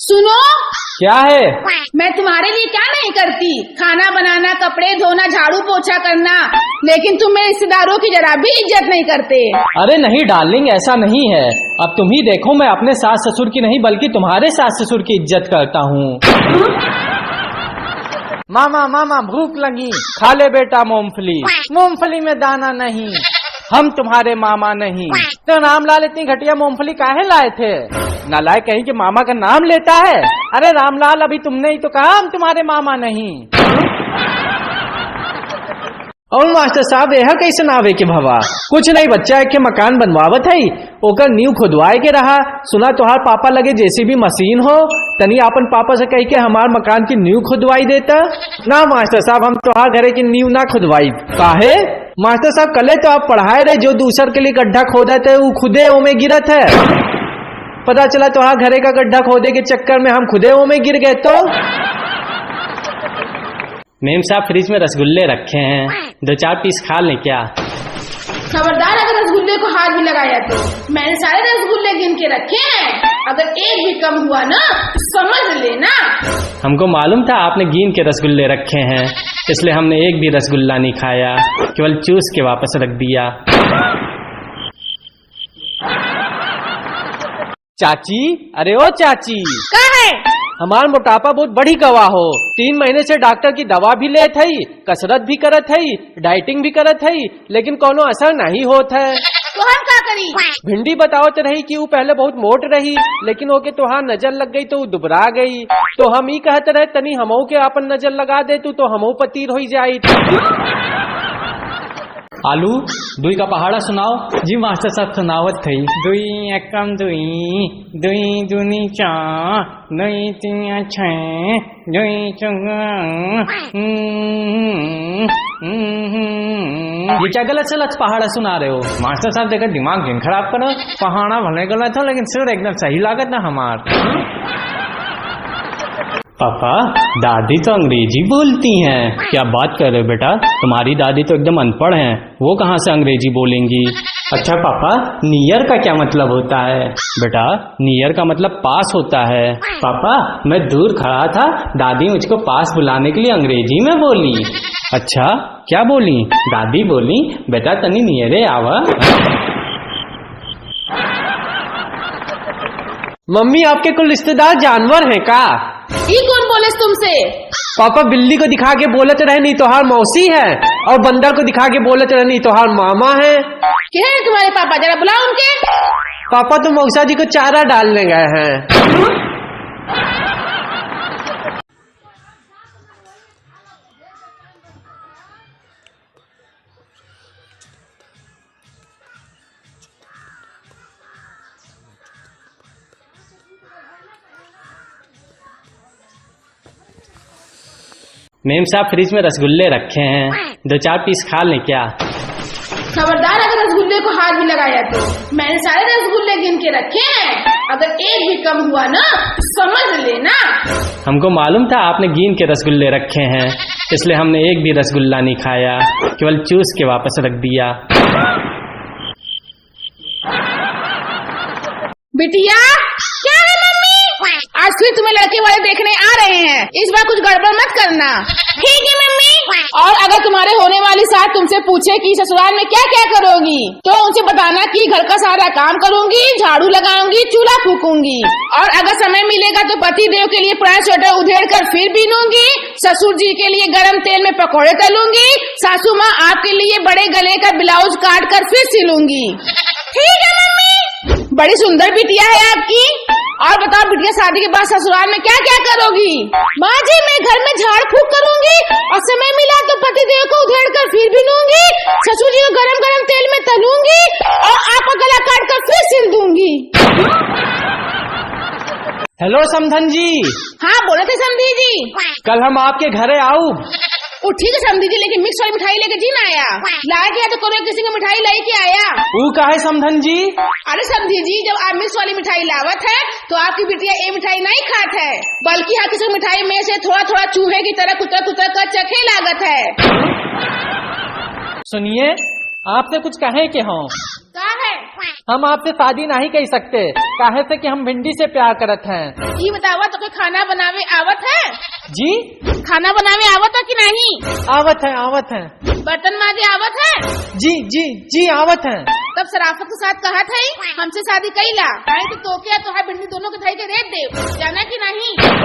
सुनो, क्या है? मैं तुम्हारे लिए क्या नहीं करती, खाना बनाना, कपड़े धोना, झाड़ू पोछा करना, लेकिन तुम मेरे रिश्तेदारों की जरा भी इज्जत नहीं करते। अरे नहीं डार्लिंग, ऐसा नहीं है। अब तुम ही देखो, मैं अपने सास ससुर की नहीं बल्कि तुम्हारे सास ससुर की इज्जत करता हूँ। मामा मामा भूख लगी, खा ले बेटा मूंगफली। मूंगफली में दाना नहीं, हम तुम्हारे मामा नहीं। तो रामलाल इतनी घटिया मूंगफली काहे लाए थे? नालायक कहीं के मामा का नाम लेता है। अरे रामलाल, अभी तुमने ही तो कहा हम तुम्हारे मामा नहीं। और मास्टर साहब, यह कैसे नावे के भवा? कुछ नहीं बच्चा, एक के मकान बनवावत है, ओकर नींव खुदवाए के रहा। सुना तोहार पापा लगे जेसीबी मशीन हो, तनी अपन पापा से कह के हमार मकान की नींव खुदवाई देता। ना मास्टर साहब, हम तोहार घरे की नींव ना खुदवाई। काहे? मास्टर साहब, कल तो आप पढ़ाए रहे, जो दूसर के लिए गड्ढा खोदा थे वो खुदे ओमे गिरत है। पता चला तोहार घरे का गड्ढा खोदे के चक्कर में हम खुदे ओमे गिर गए। तो मेम साहब, फ्रिज में रसगुल्ले रखे हैं, 2-4 पीस खा लें क्या? खबरदार, अगर रसगुल्ले को हाथ भी लगाया तो मैंने सारे रसगुल्ले गिन के रखे हैं, अगर एक भी कम हुआ ना समझ लेना। हमको मालूम था आपने गिन के रसगुल्ले रखे हैं, इसलिए हमने एक भी रसगुल्ला नहीं खाया, केवल चूस के वापस रख दिया। चाची, अरे ओ चाची, क्या है? हमार मोटापा बहुत बड़ी गवा हो। 3 महीने से डॉक्टर की दवा भी लेत है, कसरत भी करत है, डाइटिंग भी करत है, लेकिन कोनो असर नहीं होत है। तो हम क्या करी? भिंडी बतावत रही कि वो पहले बहुत मोट रही, लेकिन ओके तोहार नजर लग गई तो वो दुबरा गई। तो हम ही कहते रहे तनी हमहू के अपन नजर लगा दे तू, तो हमहू पतीर हो जाई। आलू, दुई का पहाड़ा सुनाओ। जी मास्टर साहब, सुनावत थी। दुई एकम दुई, दुई दूनी चार, दुई तीन छः, दुई चौगा। ये क्या गलत सलत पहाड़ा सुना रहे हो? मास्टर साहब देखकर दिमाग जिन खराब करो। पहाड़ा भले गलत हो, लेकिन सुर एकदम सही लागत ना हमार। पापा, दादी तो अंग्रेजी बोलती हैं। क्या बात कर रहे हो बेटा? तुम्हारी दादी तो एकदम अनपढ़ हैं, वो कहाँ से अंग्रेजी बोलेंगी? अच्छा पापा, नियर का क्या मतलब होता है? बेटा, नियर का मतलब पास होता है। पापा, मैं दूर खड़ा था, दादी मुझको पास बुलाने के लिए अंग्रेजी में बोली। अच्छा, क्या बोली? दादी बोली बेटा तनी नियरे आवा। मम्मी, आपके कुल रिश्तेदार जानवर हैं का? ये कौन बोले तुमसे? पापा, बिल्ली को दिखा के बोलत रहे नहीं तोहार मौसी है, और बंदर को दिखा के बोलत रहे नहीं तोहार मामा है। क्या है तुम्हारे पापा? जरा बुलाओ उनके। पापा तो मौसा जी को चारा डालने गए हैं। मेम साहब, फ्रिज में रसगुल्ले रखे हैं, 2-4 पीस खा लें क्या? खबरदार, अगर रसगुल्ले को हाथ भी लगाया तो मैंने सारे रसगुल्ले गिन के रखे हैं, अगर एक भी कम हुआ ना समझ लेना। हमको मालूम था आपने गिन के रसगुल्ले रखे हैं, इसलिए हमने एक भी रसगुल्ला नहीं खाया, केवल चूस के वापस रख दिया। बिटिया, क्या है मम्मी? आज फिर तुम्हें लड़के वाले देखने आ रहे हैं, इस बार कुछ गड़बड़ मत करना। ठीक है मम्मी। और अगर तुम्हारे होने वाली सास तुमसे पूछे कि ससुराल में क्या क्या करोगी, तो उनसे बताना कि घर का सारा काम करूंगी, झाड़ू लगाऊंगी, चूल्हा फूकूंगी, और अगर समय मिलेगा तो पति देव के लिए पुराना स्वेटर उधेड़ कर फिर बीनूंगी, ससुर जी के लिए गरम तेल में पकौड़े तलूंगी, सासू माँ आपके लिए बड़े गले का ब्लाउज काट कर फिर सिलूंगी। ठीक है मम्मी। बड़ी सुंदर बिटिया है आपकी। और बताओ बिटिया, शादी के बाद ससुराल में क्या क्या करोगी? माँ जी, मैं घर में झाड़ फूक करूंगी, और समय मिला तो पति देव को उधेड़ कर फिर बीनूंगी, ससुर जी को गरम गरम तेल में तलूंगी, और आपका गला काट कर फिर सिल दूंगी। हेलो समधन जी। हाँ, बोले थे समधी जी। कल हम आपके घरे आऊ? वो ठीक है समधी जी, लेकिन मिक्स वाली मिठाई लेके जी ना आया। लाया गया तो कोई किसी को मिठाई लाई के आया। वो काहे समधन जी? अरे समधी जी, जब आप मिक्स वाली मिठाई लावत है तो आपकी बिटिया ये मिठाई नहीं खात है, बल्कि हर किसी मिठाई में से थोड़ा थोड़ा चूहे की तरह कुतर कुतर कर चखे लागत है। सुनिए, आपसे कुछ कहे के हों। का है? हम आपसे शादी नहीं कर सकते, काहे से कि हम भिंडी से प्यार करत हैं। ये बतावा तो कोई खाना बनावे आवत है? जी खाना बनावे आवत है कि नहीं? आवत है, आवत है। बर्तन माजे आवत है? जी जी जी आवत है। तब शराफत के साथ कहा था हमसे शादी कैला, तो तोके तो भिंडी दोनों के धई के रेट दे, जाना कि नहीं?